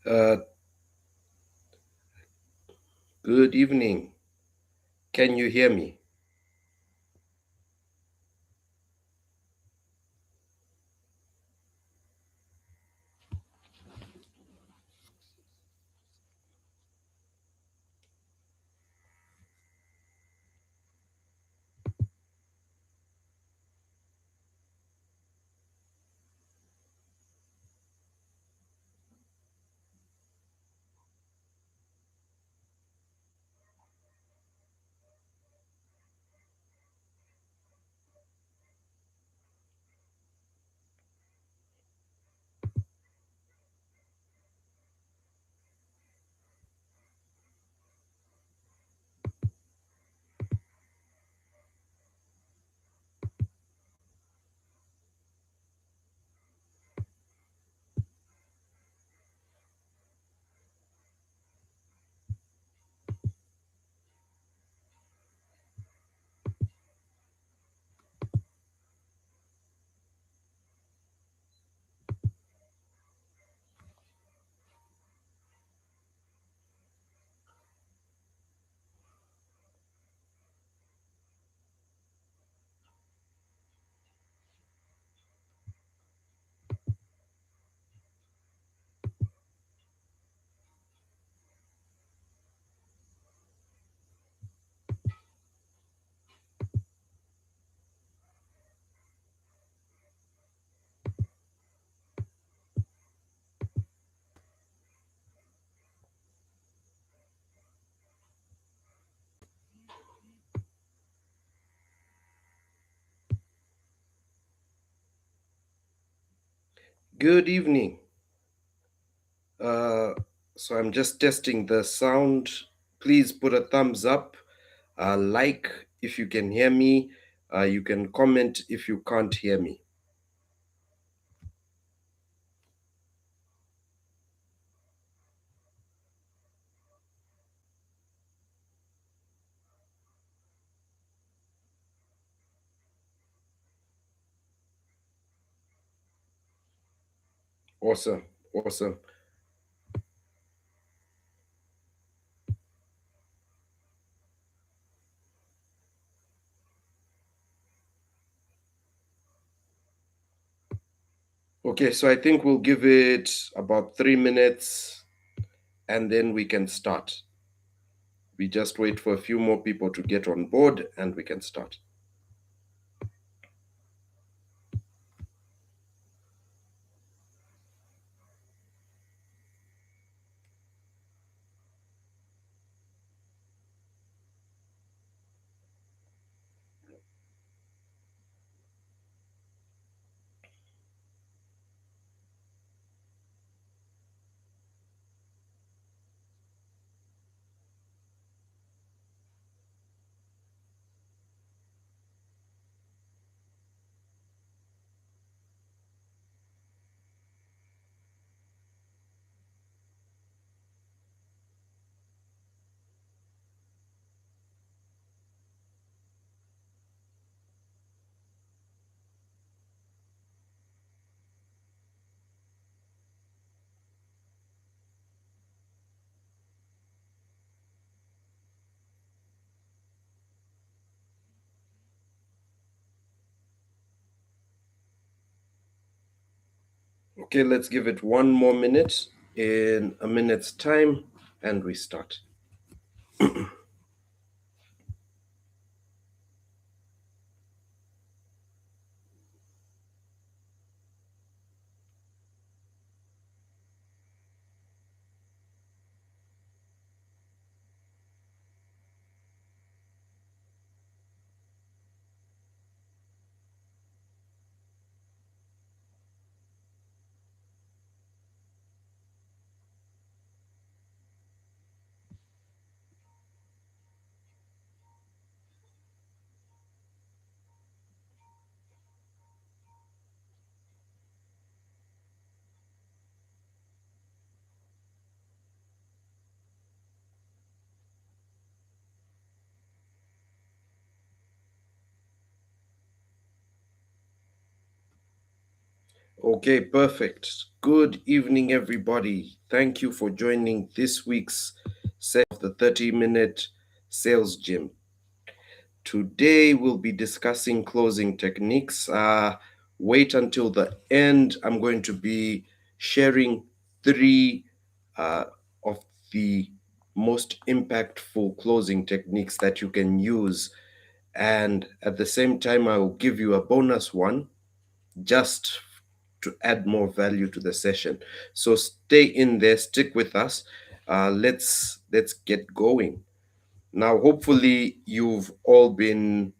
Uh, Good evening. Can you hear me? Good evening. Uh, so I'm just testing the sound. Please put a thumbs up, like if you can hear me. You can comment if you can't hear me. Awesome, awesome. Okay, so I think we'll give it about 3 minutes and then we can start. We just wait for a few more people to get on board and we can start. Okay, let's give it one more minute. In a minute's time, and we start. Okay, perfect. Good evening, everybody. Thank you for joining this week's set of the 30-minute sales gym. Today, we'll be discussing closing techniques. Wait until the end. I'm going to be sharing three uh, of the most impactful closing techniques that you can use. And at the same time, I will give you a bonus one just to add more value to the session. So stay in there, stick with us. Let's get going. Now, hopefully, you've all been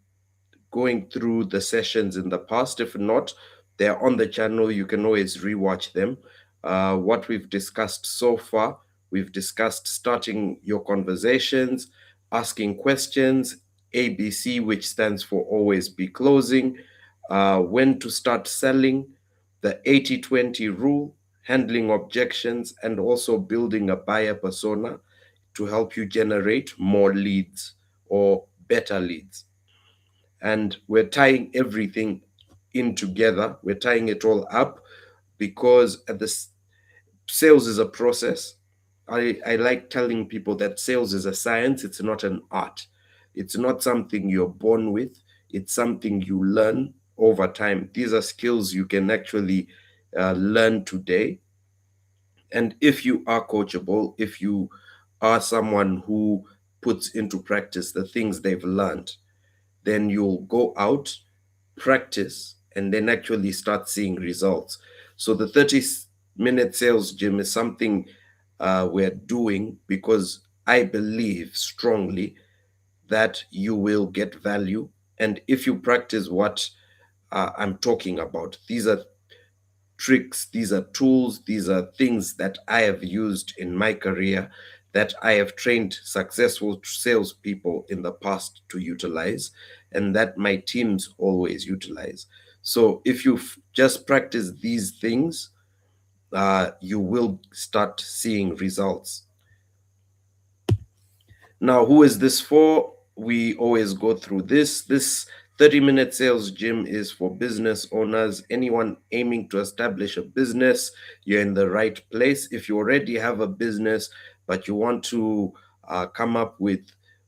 going through the sessions in the past. If not, they're on the channel. You can always rewatch them. What we've discussed so far, we've discussed starting your conversations, asking questions, ABC, which stands for always be closing, when to start selling, the 80-20 rule, handling objections, and also building a buyer persona to help you generate more leads or better leads. And we're tying everything in together. We're tying it all up because at the sales is a process. I like telling people that sales is a science, it's not an art. It's not something you're born with, it's something you learn over time. These are skills you can actually learn today. And if you are coachable, if you are someone who puts into practice the things they've learned, then you'll go out, practice, and then actually start seeing results. So the 30-minute sales gym is something we're doing because I believe strongly that you will get value. And if you practice what I'm talking about, these are tricks, these are tools, these are things that I have used in my career, that I have trained successful salespeople in the past to utilize, and that my teams always utilize. So if you just practice these things, you will start seeing results. Now, who is this for? We always go through this. This 30-minute sales gym is for business owners, anyone aiming to establish a business. You're in the right place. If you already have a business, but you want to come up with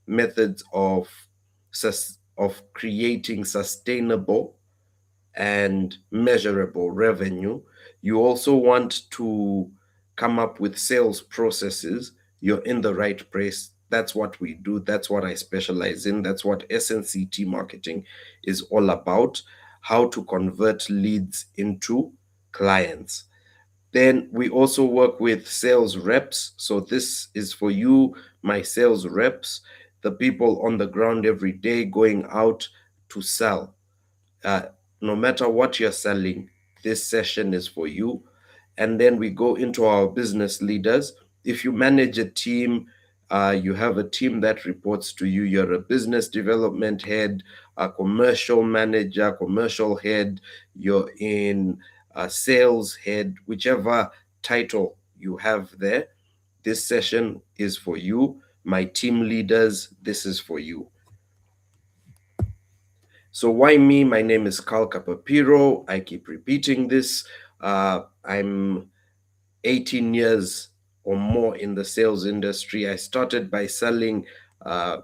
methods of creating sustainable and measurable revenue. You also want to come up with sales processes. You're in the right place. That's what we do. That's what I specialize in. That's what SNCT marketing is all about. How to convert leads into clients. Then we also work with sales reps. So this is for you, my sales reps, the people on the ground every day going out to sell. uh, no matter what you're selling, this session is for you. And then we go into our business leaders. If you manage a team, you have a team that reports to you. You're a business development head, a commercial manager, commercial head, you're in a sales head, whichever title you have there, this session is for you. My team leaders, this is for you. So why me? My name is Carl Capapiro. I keep repeating this. I'm 18 years or more in the sales industry. I started by selling, uh,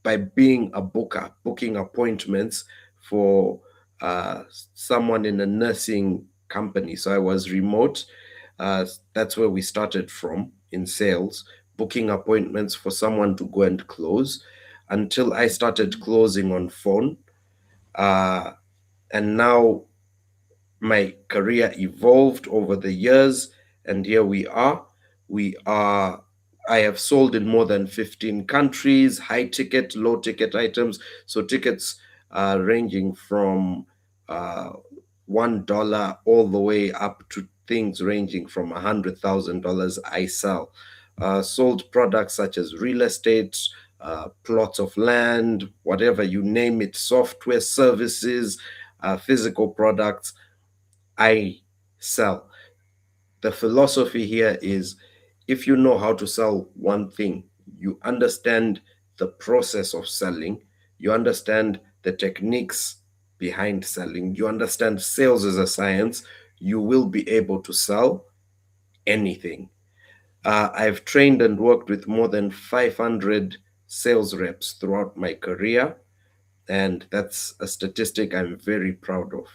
by being a booker, booking appointments for uh, someone in a nursing company. So I was remote. That's where we started from in sales, booking appointments for someone to go and close until I started closing on phone. Uh, and now my career evolved over the years, and here we are. We are. I have sold in more than 15 countries, high ticket, low ticket items. So tickets ranging from uh, $1 all the way up to things ranging from $100,000 I sell. Sold products such as real estate, plots of land, whatever you name it, software services, physical products, I sell. The philosophy here is if you know how to sell one thing, you understand the process of selling, you understand the techniques behind selling. You understand sales is a science. You will be able to sell anything. I've trained and worked with more than 500 sales reps throughout my career, and that's a statistic I'm very proud of.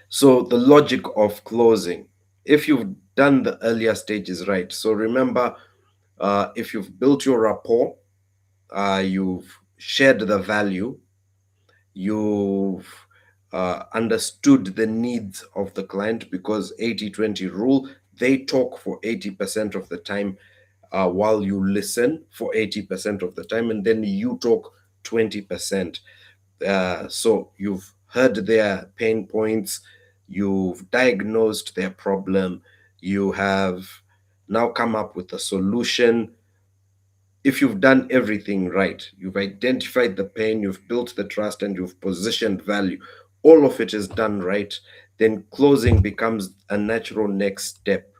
So, the logic of closing, if you've done the earlier stages right, so remember, if you've built your rapport, you've shared the value, you've understood the needs of the client, because 80-20 rule, they talk for 80% of the time, while you listen for 80% of the time, and then you talk 20%. So you've heard their pain points, you've diagnosed their problem, you have now come up with a solution. If you've done everything right, you've identified the pain, you've built the trust, and you've positioned value, all of it is done right, then closing becomes a natural next step.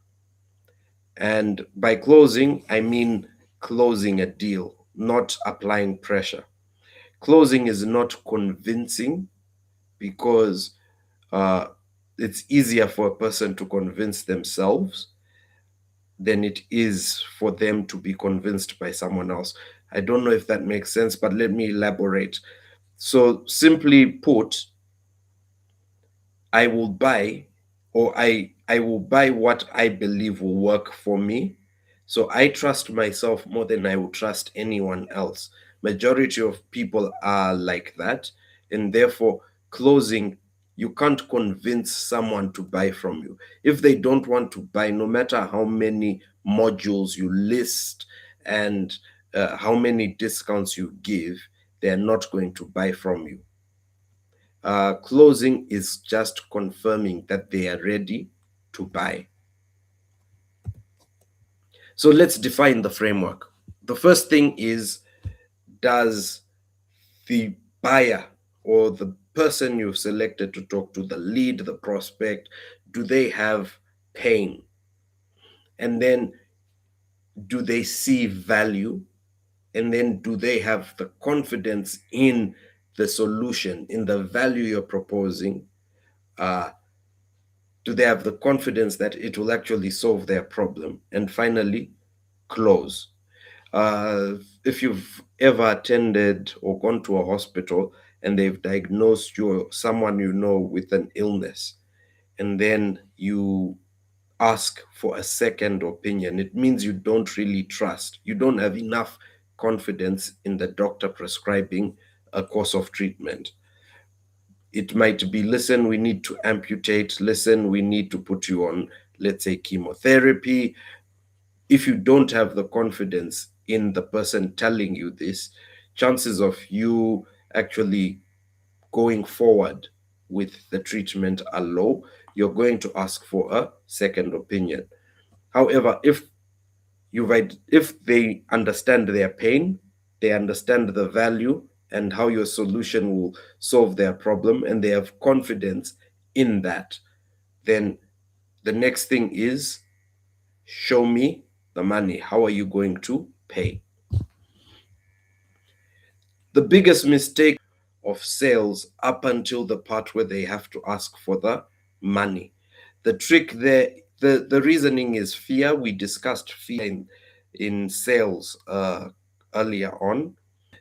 And by closing, I mean closing a deal, not applying pressure. Closing is not convincing, because uh, it's easier for a person to convince themselves than it is for them to be convinced by someone else. I don't know if that makes sense, but let me elaborate. So, simply put, I will buy, or I will buy what I believe will work for me. So I trust myself more than I will trust anyone else. Majority of people are like that, and therefore closing, you can't convince someone to buy from you. If they don't want to buy, no matter how many modules you list and how many discounts you give, they're not going to buy from you. Closing is just confirming that they are ready to buy. So let's define the framework. The first thing is, does the buyer or the person you've selected to talk to, the lead, the prospect, do they have pain? And then, do they see value? And then, do they have the confidence in the solution, in the value you're proposing? Uh, do they have the confidence that it will actually solve their problem? And finally, close. Uh, if you've ever attended or gone to a hospital and they've diagnosed you or someone you know with an illness, and then you ask for a second opinion, it means you don't really trust. You don't have enough confidence in the doctor prescribing a course of treatment. It might be, listen, we need to amputate, listen, we need to put you on, let's say, chemotherapy. If you don't have the confidence in the person telling you this, chances of you actually going forward with the treatment are low. You're going to ask for a second opinion. However, if they understand their pain, they understand the value and how your solution will solve their problem, and they have confidence in that, then the next thing is, show me the money. How are you going to pay? The biggest mistake of sales up until the part where they have to ask for the money. The trick there, the reasoning is fear. We discussed fear in sales earlier on.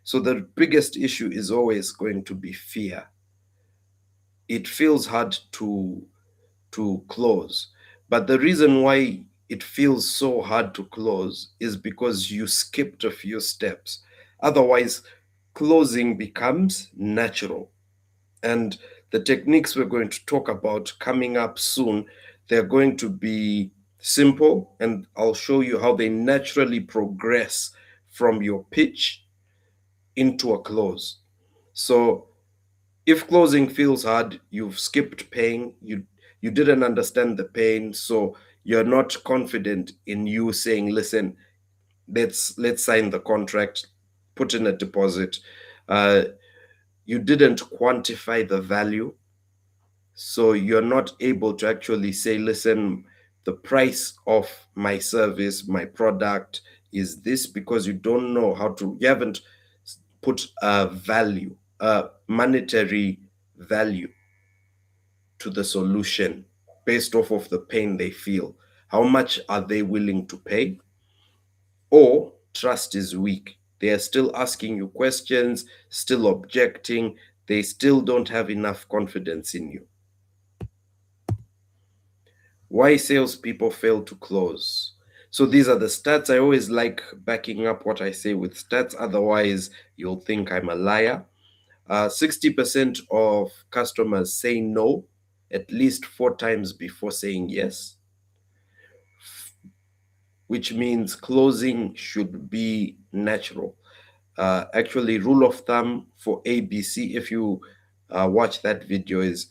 So the biggest issue is always going to be fear. It feels hard to close. But the reason why it feels so hard to close is because you skipped a few steps. Otherwise, closing becomes natural. And the techniques we're going to talk about coming up soon, they're going to be simple, and I'll show you how they naturally progress from your pitch into a close. So if closing feels hard, you've skipped pain, you didn't understand the pain, so you're not confident in you saying, listen, let's sign the contract, put in a deposit. Uh, you didn't quantify the value, so you're not able to actually say, listen, the price of my service, my product is this, because you don't know how to, you haven't put a value. monetary value to the solution based off of the pain they feel. How much are they willing to pay? Or trust is weak. They are still asking you questions, still objecting, they still don't have enough confidence in you. Why salespeople fail to close. So these are the stats. I always like backing up what I say with stats, otherwise, you'll think I'm a liar. 60% of customers say no at least 4 times before saying yes, which means closing should be natural. Actually, rule of thumb for ABC, if you watch that video, is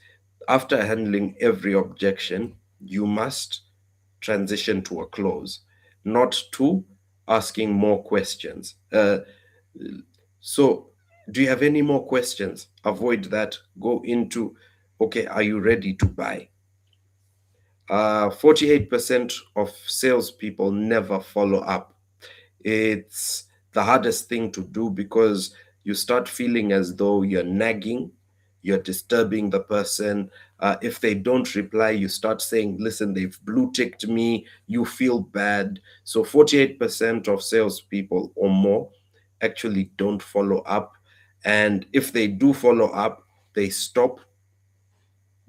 after handling every objection, you must transition to a close, not to asking more questions. So, do you have any more questions? Avoid that. Go into, okay, are you ready to buy? 48% of salespeople never follow up. It's the hardest thing to do because you start feeling as though you're nagging, you're disturbing the person. If they don't reply, you start saying, listen, they've blue ticked me, you feel bad. So 48% of salespeople or more actually don't follow up. And if they do follow up, they stop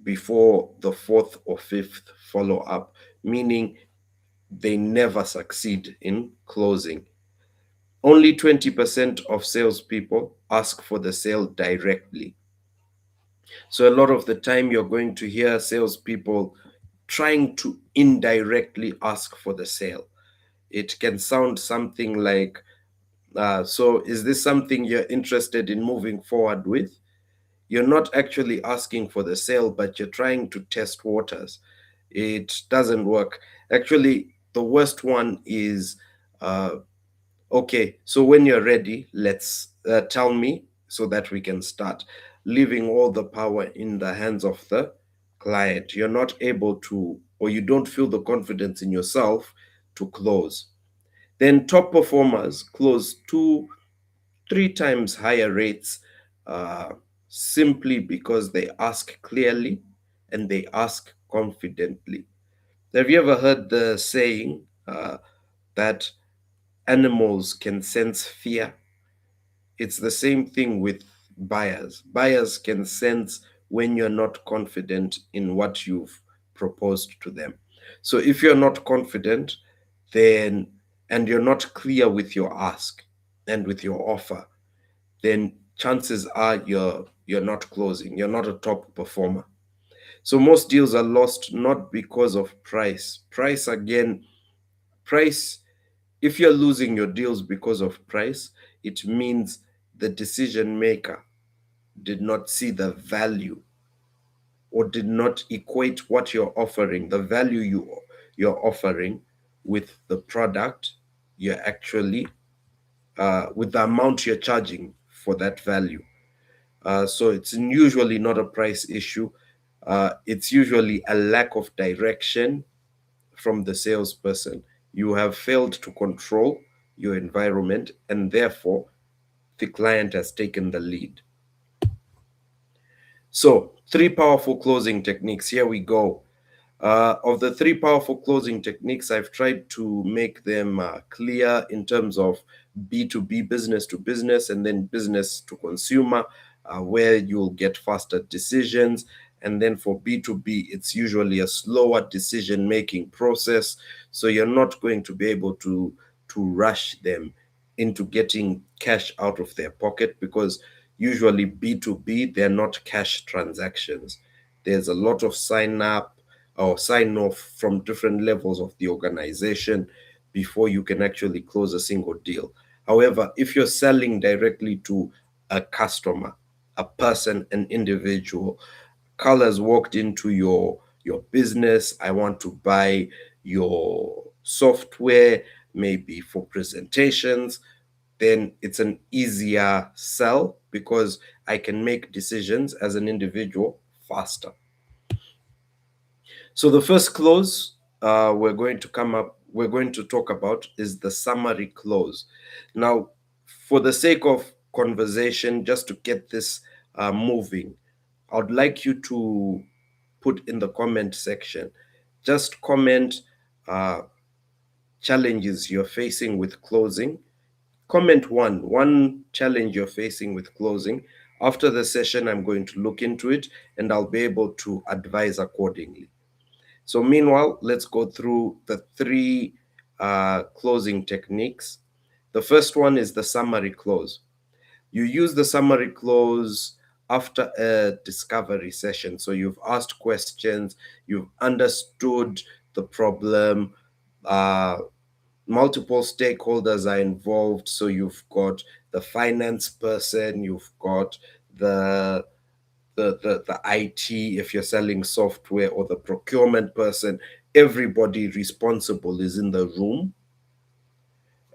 before the fourth or fifth follow up, meaning they never succeed in closing. Only 20% of salespeople ask for the sale directly. So, a lot of the time, you're going to hear salespeople trying to indirectly ask for the sale. It can sound something like, so is this something you're interested in moving forward with? You're not actually asking for the sale, but you're trying to test waters. It doesn't work. Actually, the worst one is, okay, so when you're ready, let's tell me so that we can start, leaving all the power in the hands of the client. You're not able to, or you don't feel the confidence in yourself to close. Then top performers close 3 times higher rates, uh, simply because they ask clearly and they ask confidently. Have you ever heard the saying that animals can sense fear? It's the same thing with buyers. Buyers can sense when you're not confident in what you've proposed to them. So if you're not confident, then and you're not clear with your ask and with your offer, then chances are you're not closing. You're not a top performer. So most deals are lost not because of price. Price, if you're losing your deals because of price, it means the decision maker did not see the value or did not equate what you're offering, the value you're offering with the product you're actually with the amount you're charging for that value. So it's usually not a price issue. It's usually a lack of direction from the salesperson. You have failed to control your environment, and therefore the client has taken the lead. So, 3 powerful closing techniques. Here we go. Of the 3 powerful closing techniques, I've tried to make them clear in terms of B2B, business to business, and then business to consumer, where you'll get faster decisions. And then for B2B, it's usually a slower decision making process. So you're not going to be able to rush them into getting cash out of their pocket, because usually B2B, they're not cash transactions. There's a lot of sign up or sign off from different levels of the organization before you can actually close a single deal. However, if you're selling directly to a customer, a person, an individual, Carl has walked into your business. I want to buy your software, maybe for presentations. Then it's an easier sell because I can make decisions as an individual faster. So the first clause we're going to talk about is the summary clause. Now, for the sake of conversation, just to get this moving, I would like you to put in the comment section. Just comment uh, challenges you're facing with closing. Comment one challenge you're facing with closing. After the session, I'm going to look into it and I'll be able to advise accordingly. So meanwhile, let's go through the three closing techniques. The first one is the summary close. You use the summary close after a discovery session. So you've asked questions, you've understood the problem, uh, multiple stakeholders are involved. So you've got the finance person, you've got the the IT if you're selling software, or the procurement person. Everybody responsible is in the room.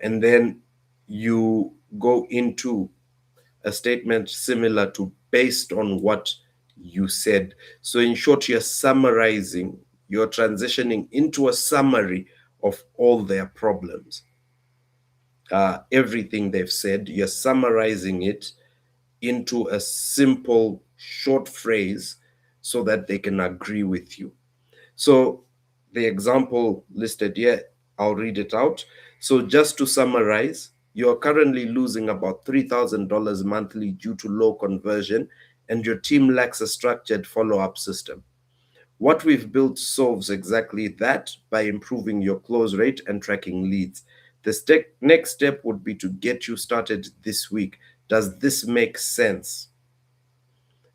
And then you go into a statement similar to based on what you said. So in short, you're summarizing, you're transitioning into a summary of all their problems. Everything they've said, you're summarizing it into a simple short phrase so that they can agree with you. So the example listed here, I'll read it out. So just to summarize, you're currently losing about $3,000 monthly due to low conversion, and your team lacks a structured follow-up system. What we've built solves exactly that by improving your close rate and tracking leads. The next step would be to get you started this week. Does this make sense?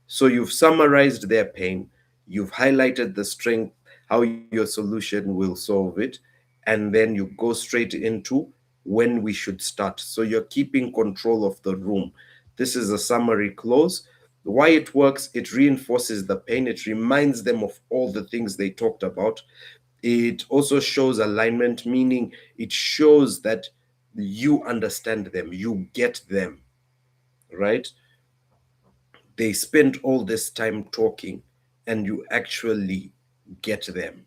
So you've summarized their pain, you've highlighted the strength, how your solution will solve it, and then you go straight into when we should start. So you're keeping control of the room. This is a summary close. Why it works, it reinforces the pain, it reminds them of all the things they talked about. It also shows alignment, meaning it shows that you understand them, you get them, right? They spend all this time talking and you actually get them.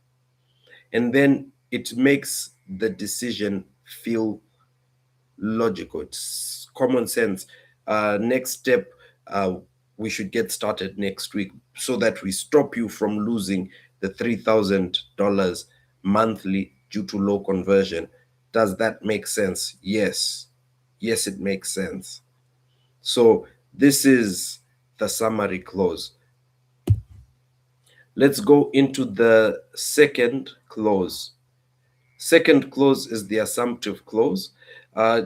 And then it makes the decision feel logical. It's common sense. Next step, uh, we should get started next week so that we stop you from losing the $3,000 monthly due to low conversion. Does that make sense? Yes. Yes, it makes sense. So this is the summary close. Let's go into the second clause. Second clause is the assumptive clause.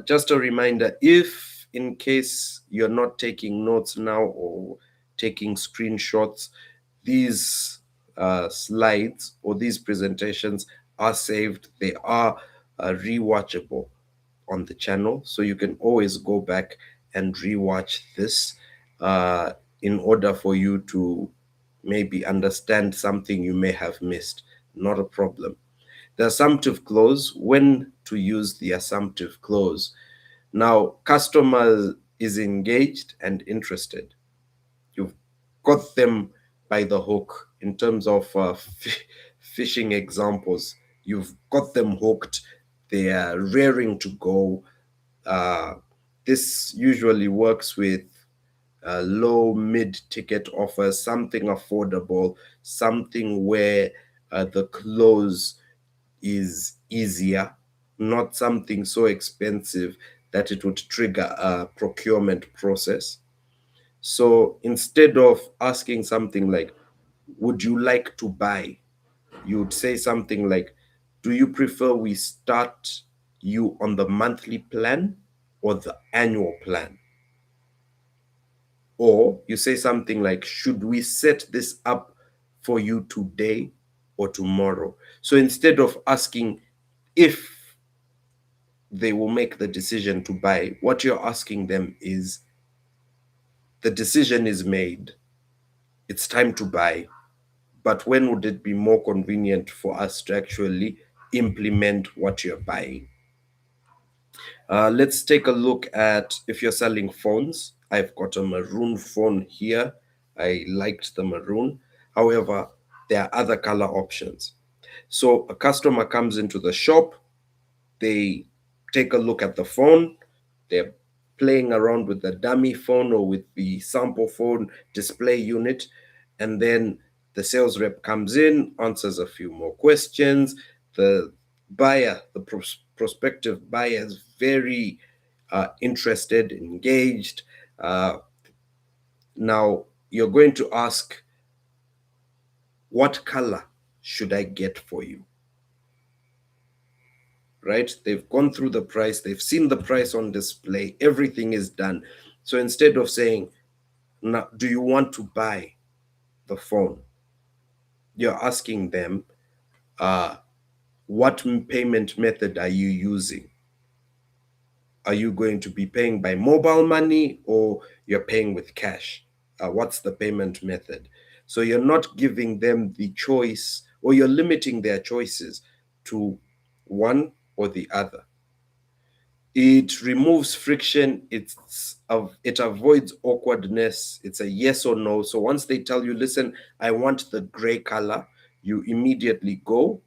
Just a reminder, if in case you're not taking notes now or taking screenshots, these slides or these presentations are saved. They are rewatchable on the channel. So you can always go back and rewatch this uh, in order for you to maybe understand something you may have missed. Not a problem. The assumptive clause, when to use the assumptive clause. Now, customer is engaged and interested. You've got them by the hook in terms of fishing examples. You've got them hooked. They are raring to go. Uh, this usually works with low mid ticket offers, something affordable, something where the close is easier, not something so expensive that it would trigger a procurement process. So instead of asking something like, would you like to buy? You would say something like, do you prefer we start you on the monthly plan or the annual plan? Or you say something like, should we set this up for you today or tomorrow? So instead of asking if they will make the decision to buy, what you're asking them is, the decision is made, it's time to buy, but when would it be more convenient for us to actually implement what you're buying? Let's take a look at if you're selling phones. I've got a maroon phone here. I liked the maroon. However, there are other color options. So a customer comes into the shop, they take a look at the phone, they're playing around with the dummy phone or with the sample phone display unit. And then the sales rep comes in, answers a few more questions. The buyer, the prospective buyer, is very interested, engaged. Now you're going to ask, what color should I get for you? Right? They've gone through the price, they've seen the price on display, everything is done. So instead of saying, now, do you want to buy the phone? You're asking them, what payment method are you using? Are you going to be paying by mobile money or you're paying with cash? What's the payment method? So you're not giving them the choice, or you're limiting their choices to one or the other. It removes friction. It avoids awkwardness. It's a yes or no. So once they tell you, listen, I want the gray color, you immediately go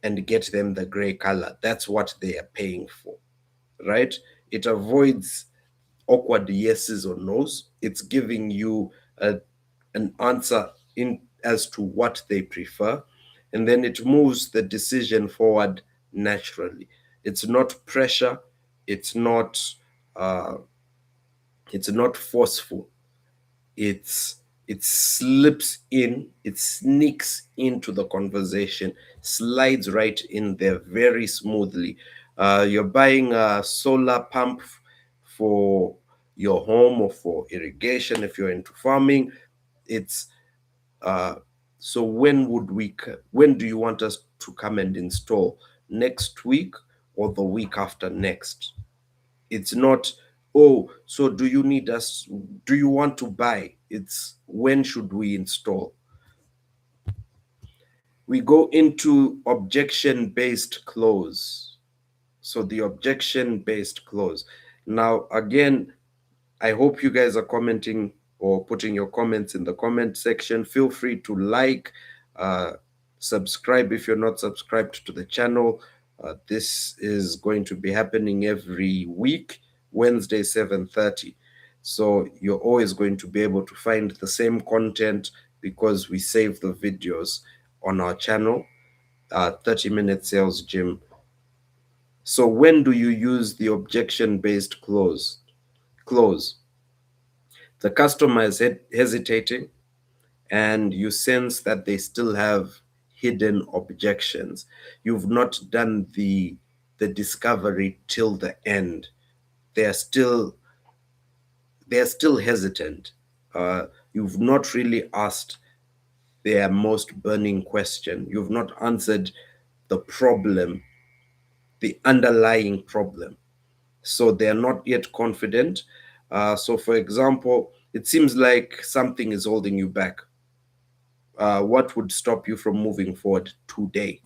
and get them the gray color. That's what they are paying for, right? It avoids awkward yeses or nos. It's giving you an answer in as to what they prefer, and then it moves the decision forward naturally. It's not pressure. It's not. Uh, it's not forceful. It's it slips in. It sneaks into the conversation, slides right in there very smoothly. You're buying a solar pump for your home or for irrigation if you're into farming. It's uh, so when do you want us to come and install? Next week or the week after next? It's not, oh, so do you want to buy? It's, when should we install? We go into objection-based close. So the objection-based close. Now, again, I hope you guys are commenting or putting your comments in the comment section. Feel free to like, uh, subscribe if you're not subscribed to the channel. This is going to be happening every week, Wednesday, 7:30. So you're always going to be able to find the same content because we save the videos on our channel, 30-minute sales gym. So when do you use the objection-based close? The customer is hesitating, and you sense that they still have hidden objections. You've not done the discovery till the end. They're still hesitant. You've not really asked their most burning question. You've not answered the problem, the underlying problem. So they're not yet confident. So, for example, it seems like something is holding you back. What would stop you from moving forward today?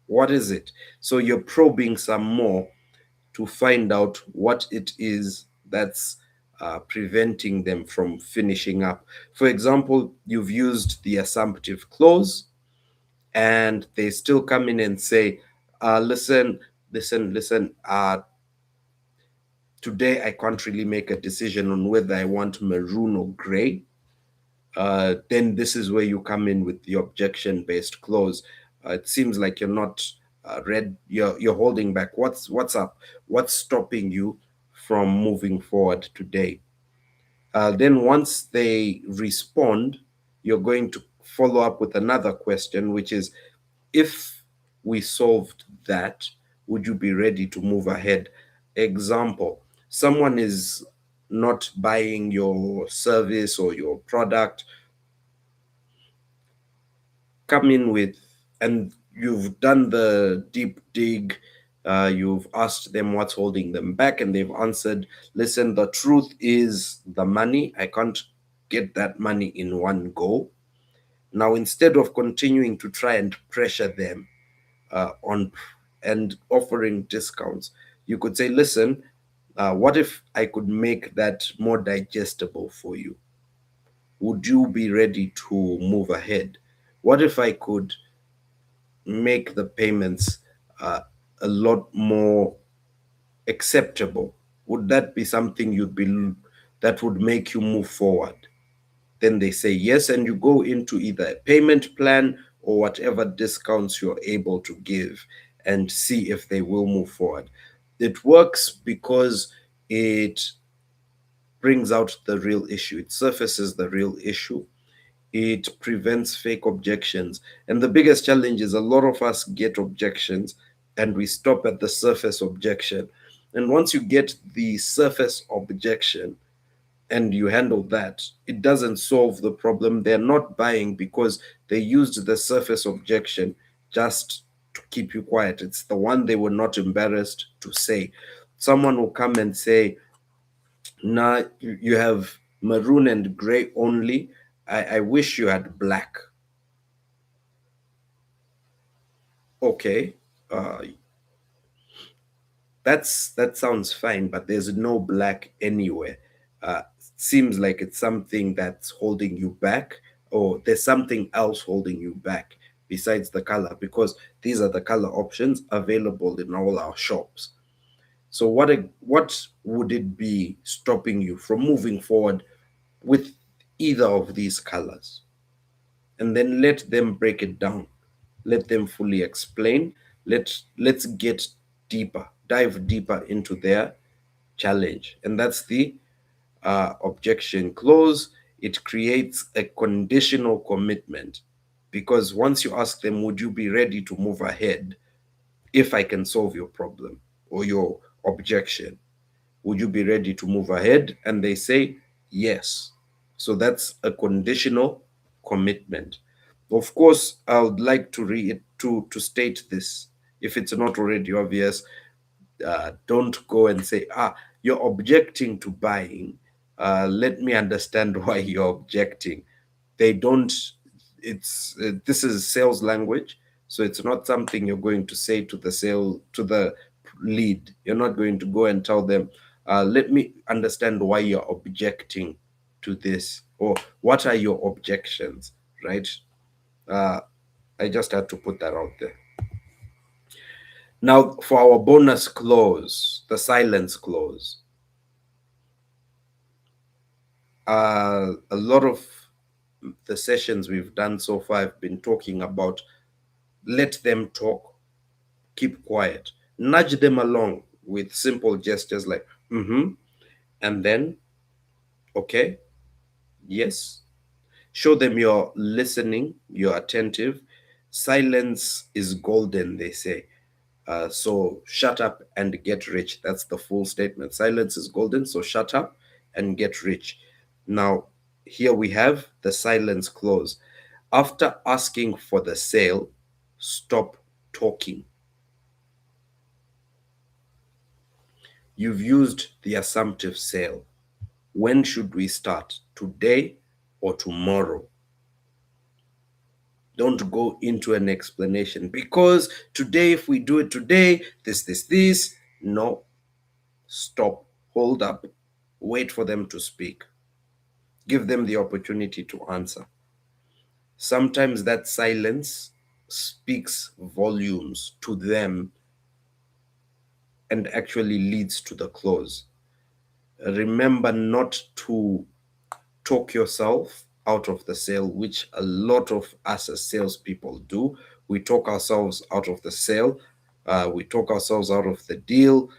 What is it? So you're probing some more to find out what it is that's preventing them from finishing up. For example, you've used the assumptive close, and they still come in and say, listen, today I can't really make a decision on whether I want maroon or gray. Then this is where you come in with the objection-based close. It seems like you're not you're holding back. What's up? What's stopping you from moving forward today? Then once they respond, you're going to follow up with another question, which is, if we solved that, would you be ready to move ahead? Example, someone is not buying your service or your product. Come in with, and you've done the deep dig, you've asked them what's holding them back, and they've answered, listen, the truth is the money. I can't get that money in one go. Now, instead of continuing to try and pressure them on and offering discounts, you could say, listen, what if I could make that more digestible for you? Would you be ready to move ahead? What if I could make the payments uh, a lot more acceptable? Would that be something that would make you move forward? Then they say yes, and you go into either a payment plan or whatever discounts you're able to give and see if they will move forward. It works because it brings out the real issue, it surfaces the real issue, it prevents fake objections. And the biggest challenge is a lot of us get objections and we stop at the surface objection. And once you get the surface objection, and you handle that, it doesn't solve the problem. They're not buying because they used the surface objection just to keep you quiet. It's the one they were not embarrassed to say. Someone will come and say, nah, you have maroon and gray only. I wish you had black. Okay, uh, that sounds fine, but there's no black anywhere. Seems like it's something that's holding you back, or there's something else holding you back besides the color, because these are the color options available in all our shops. So what would it be stopping you from moving forward with either of these colors? And then let them break it down. Let them fully explain. Let's get deeper, dive deeper into their challenge. And that's the objection clause. It creates a conditional commitment, because once you ask them, would you be ready to move ahead if I can solve your problem or your objection? Would you be ready to move ahead? And they say yes. So that's a conditional commitment. Of course, I would like to state this. If it's not already obvious, don't go and say, you're objecting to buying. Let me understand why you're objecting. They don't, this is sales language. So it's not something you're going to say to the lead. You're not going to go and tell them, let me understand why you're objecting to this, or what are your objections, right? Uh, I just had to put that out there. Now, for our bonus clause, the silence clause, a lot of the sessions we've done so far have been talking about let them talk, keep quiet, nudge them along with simple gestures like, and then, okay, yes. Show them you're listening, you're attentive. Silence is golden, they say. So shut up and get rich. That's the full statement. Silence is golden, so shut up and get rich. Now, here we have the silence clause. After asking for the sale, stop talking. You've used the assumptive sale. When should we start? Today or tomorrow? Don't go into an explanation because today, if we do it today, this. No, stop, hold up, wait for them to speak. Give them the opportunity to answer. Sometimes that silence speaks volumes to them and actually leads to the close. Remember not to talk yourself out of the sale, which a lot of us as salespeople do. We talk ourselves out of the sale. We talk ourselves out of the deal.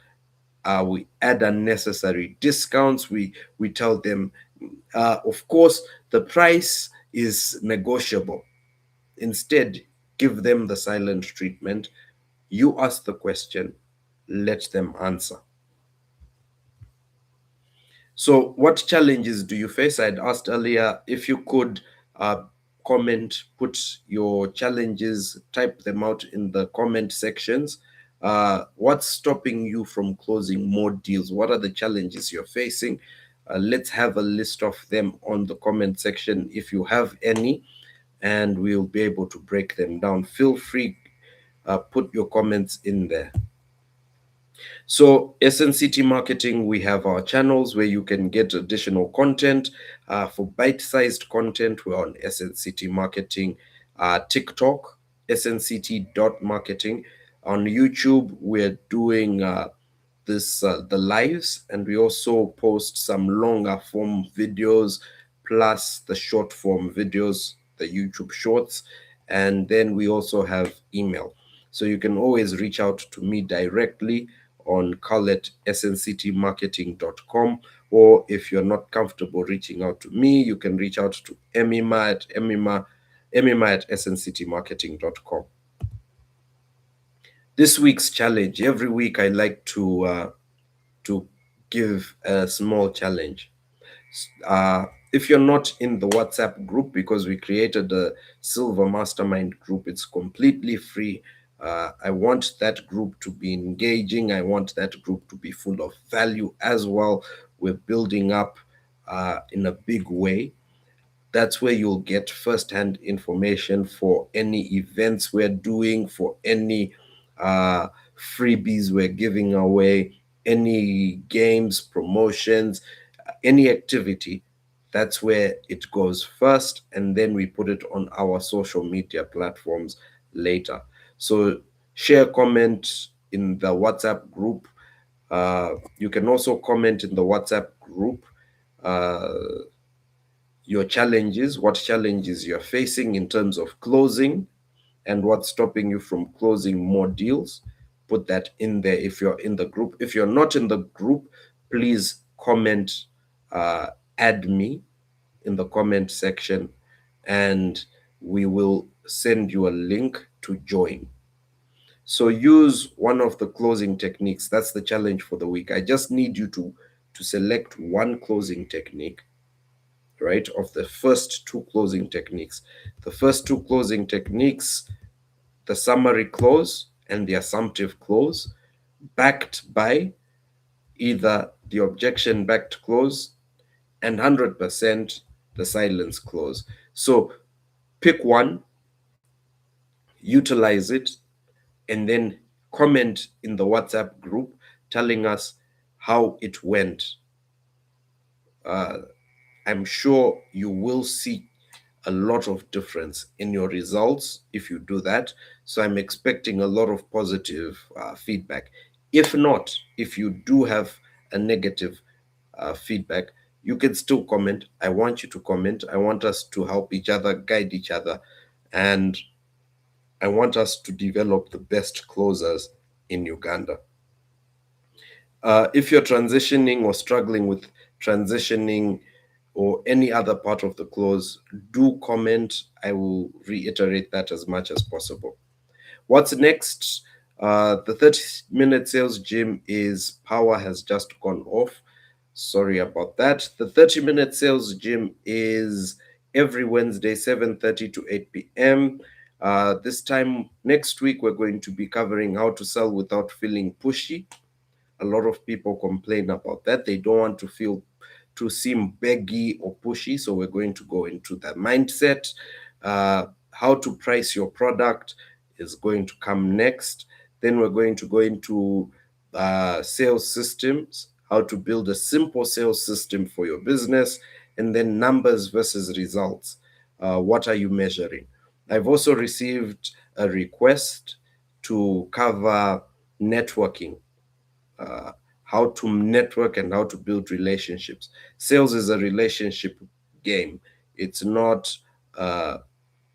We add unnecessary discounts. We tell them, of course, the price is negotiable. Instead, give them the silent treatment. You ask the question, let them answer. So what challenges do you face? I'd asked earlier if you could comment, put your challenges, type them out in the comment sections. What's stopping you from closing more deals? What are the challenges you're facing? Let's have a list of them on the comment section if you have any, and we'll be able to break them down. Feel free, put your comments in there. So SNCT Marketing, we have our channels where you can get additional content. For bite-sized content, we're on SNCT Marketing. TikTok, SNCT.marketing. On YouTube, we're doing this the lives, and we also post some longer form videos plus the short form videos, the YouTube shorts, and then we also have email. So you can always reach out to me directly on carl@snctmarketing.com, or if you're not comfortable reaching out to me, you can reach out to emima at This week's challenge. Every week I like to give a small challenge. Uh, if you're not in the WhatsApp group, because we created a Silver Mastermind group, it's completely free. I want that group to be engaging. I want that group to be full of value as well. We're building up in a big way. That's where you'll get first-hand information for any events we're doing, for any uh, freebies we're giving away, any games, promotions, any activity. That's where it goes first, and then we put it on our social media platforms later. So share, comment in the WhatsApp group. You can also comment in the WhatsApp group uh, your challenges, what challenges you're facing in terms of closing, and what's stopping you from closing more deals. Put that in there if you're in the group. If you're not in the group, please comment, uh, add me in the comment section, and we will send you a link to join. So use one of the closing techniques. That's the challenge for the week. I just need you to select one closing technique, right, of the first two closing techniques. The first two closing techniques, the summary close and the assumptive close, backed by either the objection-backed close and 100% the silence close. So pick one, utilize it, and then comment in the WhatsApp group telling us how it went. Uh, I'm sure you will see a lot of difference in your results if you do that. So I'm expecting a lot of positive feedback. If not, if you do have a negative feedback, you can still comment. I want you to comment. I want us to help each other, guide each other, and I want us to develop the best closers in Uganda. If you're transitioning or struggling with transitioning or any other part of the close, do comment. I will reiterate that as much as possible. What's next? The 30-minute sales gym is power has just gone off. Sorry about that. The 30-minute sales gym is every Wednesday, 7:30 to 8 p.m. This time next week, we're going to be covering how to sell without feeling pushy. A lot of people complain about that. They don't want to seem beggy or pushy. So we're going to go into that mindset. How to price your product is going to come next. Then we're going to go into sales systems, how to build a simple sales system for your business, and then numbers versus results. What are you measuring? I've also received a request to cover networking, uh, how to network and how to build relationships. Sales is a relationship game. It's not,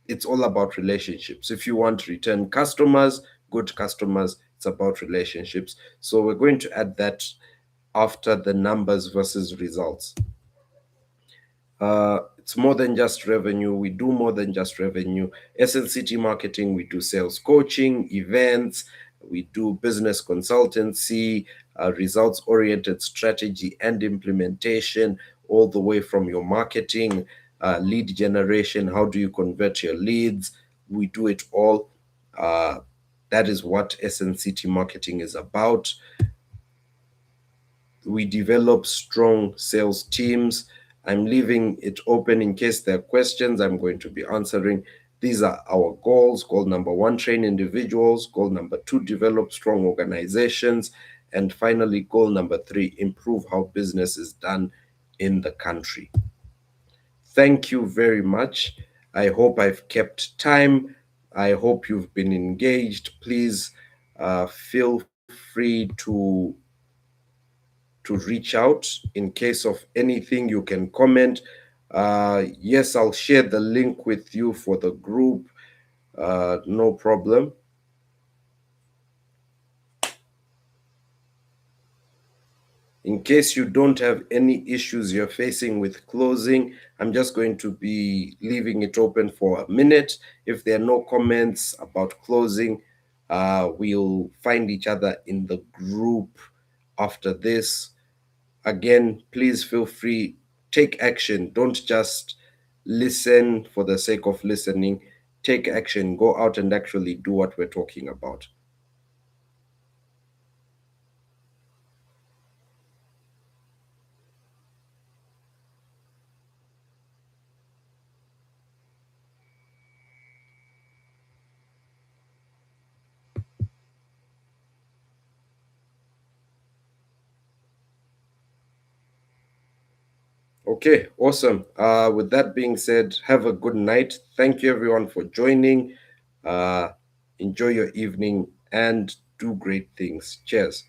it's all about relationships. If you want return customers, good customers, it's about relationships. So we're going to add that after the numbers versus results. It's more than just revenue. We do more than just revenue. SNCT marketing, we do sales coaching, events, we do business consultancy, results-oriented strategy and implementation, all the way from your marketing, lead generation, how do you convert your leads? We do it all. That is what SNCT marketing is about. We develop strong sales teams. I'm leaving it open in case there are questions I'm going to be answering. These are our goals. Goal number one, train individuals. Goal number two, develop strong organizations. And finally, goal number three, improve how business is done in the country. Thank you very much. I hope I've kept time. I hope you've been engaged. Please feel free to to reach out. In case of anything, you can comment. Yes, I'll share the link with you for the group. No problem. In case you don't have any issues you're facing with closing, I'm just going to be leaving it open for a minute. If there are no comments about closing, we'll find each other in the group after this. Again, please feel free, take action. Don't just listen for the sake of listening. Take action, go out and actually do what we're talking about. Okay, awesome. With that being said, have a good night. Thank you everyone for joining. Uh, Enjoy your evening and do great things. Cheers.